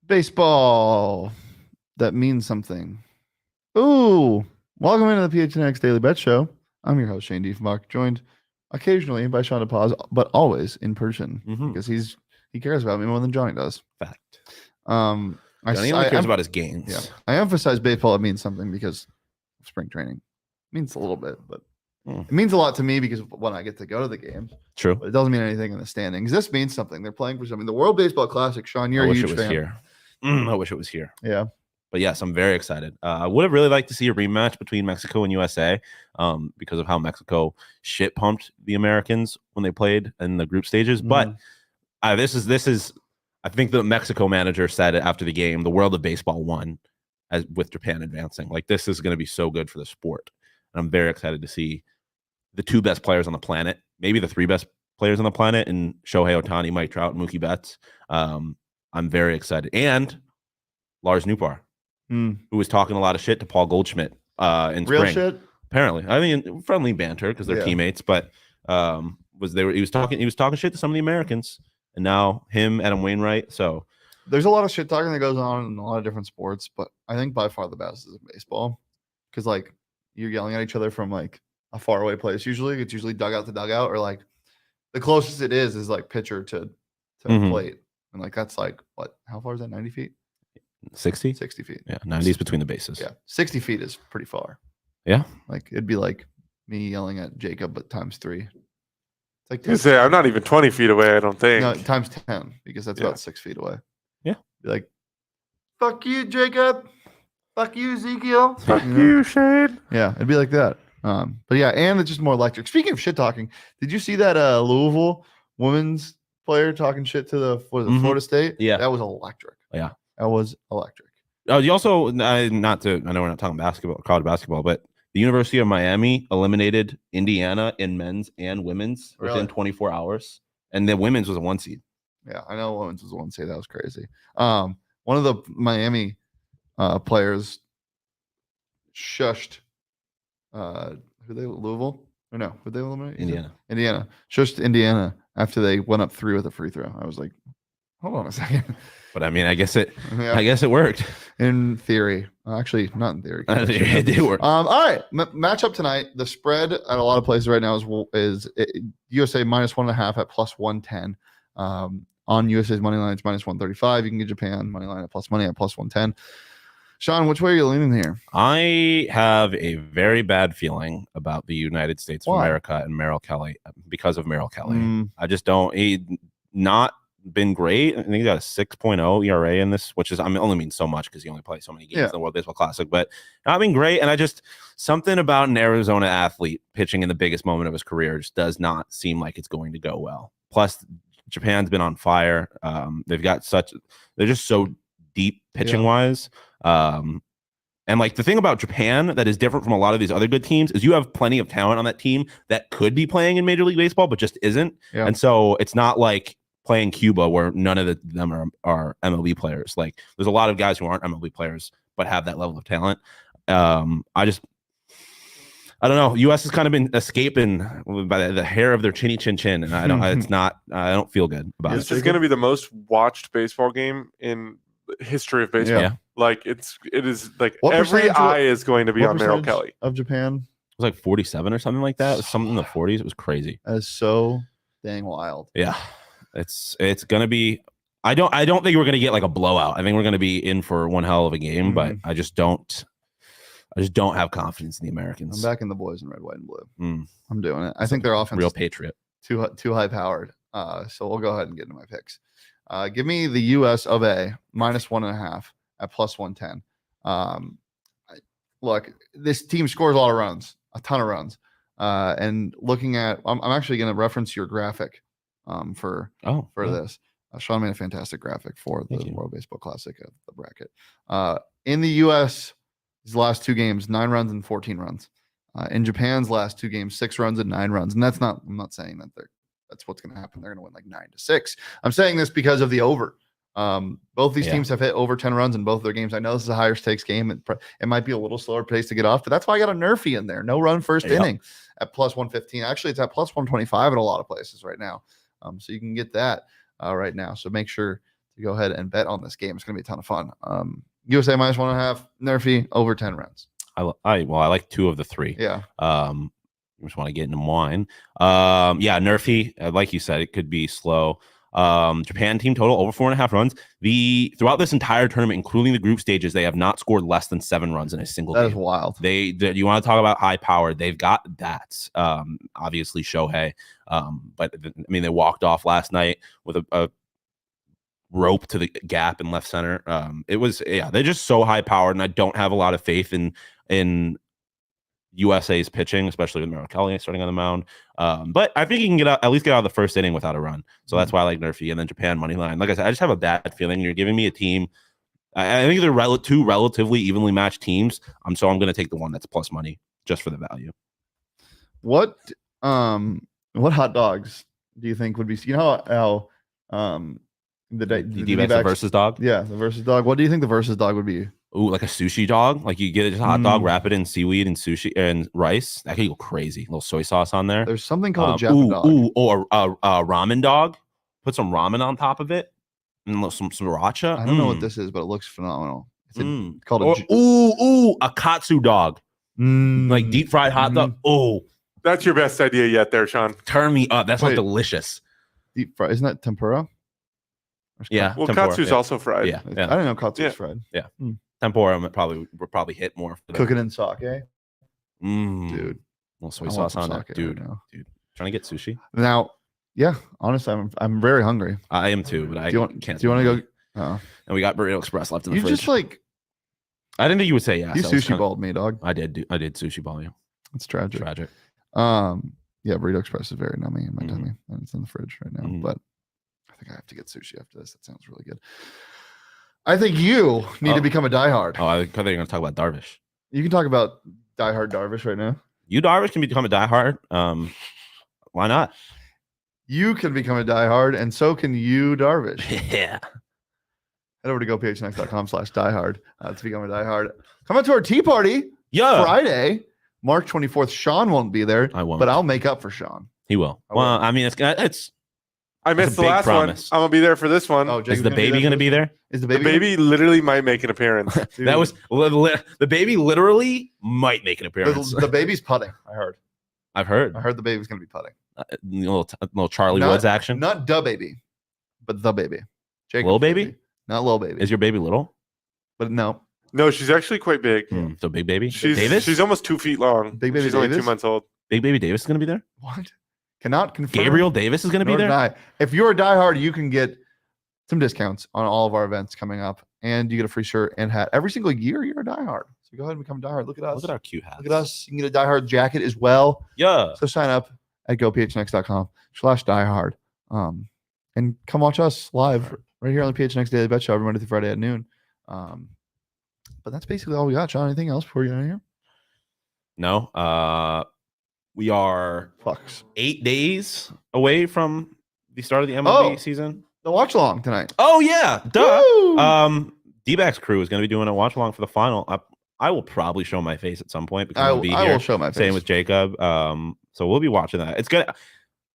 Baseball. That means something. Ooh. Welcome into the PHNX Daily Bet Show. I'm your host, Shane Diefenbach, joined occasionally by Sean DePaz, but always in person because he cares about me more than Johnny does. Fact. Johnny only cares about his gains. Yeah. I emphasize baseball. It means something because of spring training. It means a little bit, but it means a lot to me because when I get to go to the games. True. But it doesn't mean anything in the standings. This means something. They're playing for something. The World Baseball Classic, Sean, you're a huge fan. Here. I wish it was here. Yeah. But yes, I'm very excited. I would have really liked to see a rematch between Mexico and USA because of how Mexico shit pumped the Americans when they played in the group stages. But this is I think the Mexico manager said it after the game, the world of baseball won with Japan advancing. Like, this is going to be so good for the sport. And I'm very excited to see the two best players on the planet, maybe the three best players on the planet, in Shohei Ohtani, Mike Trout, and Mookie Betts. I'm very excited. And Lars Nootbaar, who was talking a lot of shit to Paul Goldschmidt in Real spring. shit? Apparently. I mean, friendly banter because they're teammates, but he was talking shit to some of the Americans, and now him, Adam Wainwright. So there's a lot of shit talking that goes on in a lot of different sports, but I think by far the best is in baseball because, like, you're yelling at each other from, like, a faraway place. Usually it's dugout to dugout, or, like, the closest it is like pitcher to plate. And, like, that's like, what? How far is that? 90 feet? 60? 60 feet. Yeah, 90 is between the bases. Yeah, 60 feet is pretty far. Yeah. Like, it'd be like me yelling at Jacob, but times 3. It's like You say I'm not even 20 feet away, I don't think. No, times 10, because that's about 6 feet away. Yeah. Be like, fuck you, Jacob. Fuck you, Ezekiel. Fuck you, Shane. Yeah, it'd be like that. But yeah, and it's just more electric. Speaking of shit talking, did you see that Louisville women's player talking shit to the Florida State? Yeah. That was electric. Yeah. That was electric. Oh, you also, I know we're not talking basketball, college basketball, but the University of Miami eliminated Indiana in men's and women's within 24 hours. And the women's was a 1 seed. Yeah, I know women's was a 1 seed. That was crazy. One of the Miami players shushed Louisville? Or no, who they eliminate? Indiana. Shushed Indiana after they went up 3 with a free throw. I was like, hold on a second. But I mean, I guess it worked. In theory. Actually, not in theory. It did work. All right. Matchup tonight. The spread at a lot of places right now is USA -1.5 at +110. On USA's money line, it's -135. You can get Japan money line at plus money at +110. Sean, which way are you leaning here? I have a very bad feeling about the United States of America and Merrill Kelly because of Merrill Kelly. I just don't. He not been great. I think he got a 6.0 ERA in this, which is only means so much because he only plays so many games in the World Baseball Classic. But not been great, and I just something about an Arizona athlete pitching in the biggest moment of his career just does not seem like it's going to go well. Plus, Japan's been on fire. They're just so deep pitching wise. And like the thing about Japan that is different from a lot of these other good teams is you have plenty of talent on that team that could be playing in Major League Baseball, but just isn't. Yeah. And so it's not like playing Cuba where none of them are MLB players. Like there's a lot of guys who aren't MLB players, but have that level of talent. I don't know. U.S. has kind of been escaping by the hair of their chinny chin chin, and I don't feel good about it. It's just going to be the most watched baseball game in the history of baseball. Yeah. Like it is like every eye is going to be on Merrill Kelly of Japan. It was like 47 or something like that. It was something in the 40s. It was crazy. That is so dang wild. Yeah, it's going to be. I don't think we're going to get like a blowout. I think we're going to be in for one hell of a game, but I just don't have confidence in the Americans. I'm backing the boys in red, white, and blue. I'm doing it. I think their offense real patriot. Too high powered. So we'll go ahead and get into my picks. Give me the US of A -1.5 at +110. Look, this team scores a lot of runs, a ton of runs. And looking at, I'm actually going to reference your graphic for this. Shawn made a fantastic graphic for the World Baseball Classic of the bracket. In the U.S., his last 2 games, 9 runs and 14 runs. In Japan's last 2 games, 6 runs and 9 runs. And I'm not saying that that's what's going to happen. They're going to win like 9-6. I'm saying this because of the over. Both these teams have hit over 10 runs in both their games. I know this is a higher stakes game. It might be a little slower pace to get off, but that's why I got a Nerfy in there. No run first inning at +115. Actually, it's at +125 in a lot of places right now. So you can get that right now. So make sure to go ahead and bet on this game. It's going to be a ton of fun. USA -1.5, Nerfy over 10 runs. I like 2 of the 3. Yeah. I just want to get into mine. Nerfy, like you said, it could be slow. Japan team total over 4.5 runs. Throughout this entire tournament, including the group stages, they have not scored less than 7 runs in a single game. That is wild. You want to talk about high power? They've got that. Obviously Shohei, but I mean they walked off last night with a rope to the gap in left center. They're just so high powered, and I don't have a lot of faith in USA's pitching, especially with Merrill Kelly starting on the mound. But I think you can at least get out of the first inning without a run. So that's why I like Nerfy. And then Japan money line. Like I said, I just have a bad feeling. You're giving me a team. I think they're 2 relatively evenly matched teams. So I'm going to take the one that's plus money just for the value. What hot dogs do you think would be? You know how the D-backs versus dog? Yeah, the versus dog. What do you think the versus dog would be? Ooh, like a sushi dog. Like you get a hot dog, wrap it in seaweed and sushi and rice. That could go crazy. A little soy sauce on there. There's something called a Japan dog. Or a ramen dog. Put some ramen on top of it and some sriracha. I don't know what this is, but it looks phenomenal. It's called a katsu dog. Like deep fried hot dog. Oh, that's your best idea yet, there, Shawn. Turn me up. That's delicious. Deep fried, isn't that tempura? Yeah. Well, katsu's also fried. Yeah. I didn't know katsu's fried. Yeah. Tempura would probably hit more. Cooking in sake. Dude. Little soy sauce on it. Dude. Trying to get sushi. Now, yeah, honestly, I'm very hungry. I am too, but can't. Do you want to go? And we got Burrito Express left in the fridge. You just like. I didn't think you would say yes. You sushi balled me, dog. I did sushi ball you. It's tragic. Yeah, Burrito Express is very nummy in my tummy, and it's in the fridge right now. But I think I have to get sushi after this. That sounds really good. I think you need to become a diehard. I thought you were going to talk about Darvish. You can talk about diehard Darvish right now. You Darvish can become a diehard. Why not? You can become a diehard, and so can you Darvish. Yeah. Head over to gophnx.com/diehard to become a diehard. Come out to our tea party. Yeah. Friday, March 24th. Shawn won't be there. I won't. But I'll make up for Shawn. He will. Well, I mean, it's I missed the last promise. one. I'm gonna be there for this one. Oh, is the baby gonna be there? Is the baby literally might make an appearance? That was the baby literally might make an appearance. The baby's putting. I've heard the baby's gonna be putting. Little Charlie Woods action. Not the baby, but the baby. Little baby? Not little baby. Is your baby little? But no, she's actually quite big. So big baby. She's almost 2 feet long. Big baby. She's Davis? only 2 months old. Big baby Davis is gonna be there. What? Cannot confirm. Gabriel Davis is going to be there. If you're a diehard, you can get some discounts on all of our events coming up, and you get a free shirt and hat every single year. You're a diehard, so go ahead and become a diehard. Look at us. Look at our cute hats. Look at us. You can get a diehard jacket as well. Yeah. So sign up at gophnx.com/diehard, and come watch us live right here on the PHNX Daily Bet Show every Monday through Friday at noon. But that's basically all we got. Shawn, anything else before we get out of here? No. We are 8 days away from the start of the MLB season. The watch along tonight. Oh yeah, duh. Woo! D-backs crew is going to be doing a watch along for the final. I will probably show my face at some point because I'll be here. I will show my face. Same with Jacob. So we'll be watching that. It's good.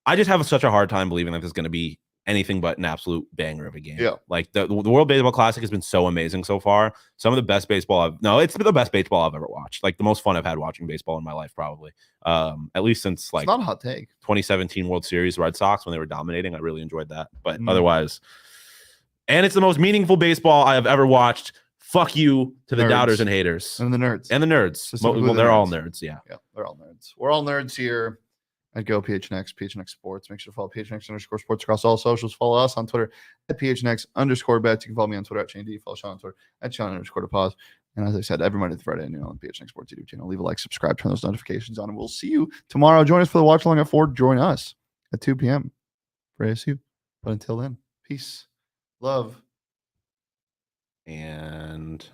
I just have such a hard time believing that this is going to be anything but an absolute banger of a game. Yeah. Like the World Baseball Classic has been so amazing so far. Some of the best baseball it's the best baseball I've ever watched. Like the most fun I've had watching baseball in my life, probably. At least since like it's not a hot take. 2017 World Series Red Sox when they were dominating. I really enjoyed that. But otherwise, and it's the most meaningful baseball I have ever watched. Fuck you to the doubters and haters. And the nerds. Well, they're all nerds. Yeah. Yeah, they're all nerds. We're all nerds here. at Go PHNX, PHNX Sports. Make sure to follow PHNX_sports across all socials. Follow us on Twitter at PHNX_bets. You can follow me on Twitter at Shane D. Follow Shawn on Twitter at Shawn_DePause. And as I said, every Monday through Friday noon on the PHNX Sports YouTube channel. Leave a like, subscribe, turn those notifications on, and we'll see you tomorrow. Join us for the watch along at 4. Join us at 2 p.m. for ASU. But until then, peace, love, and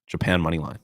Japan money line.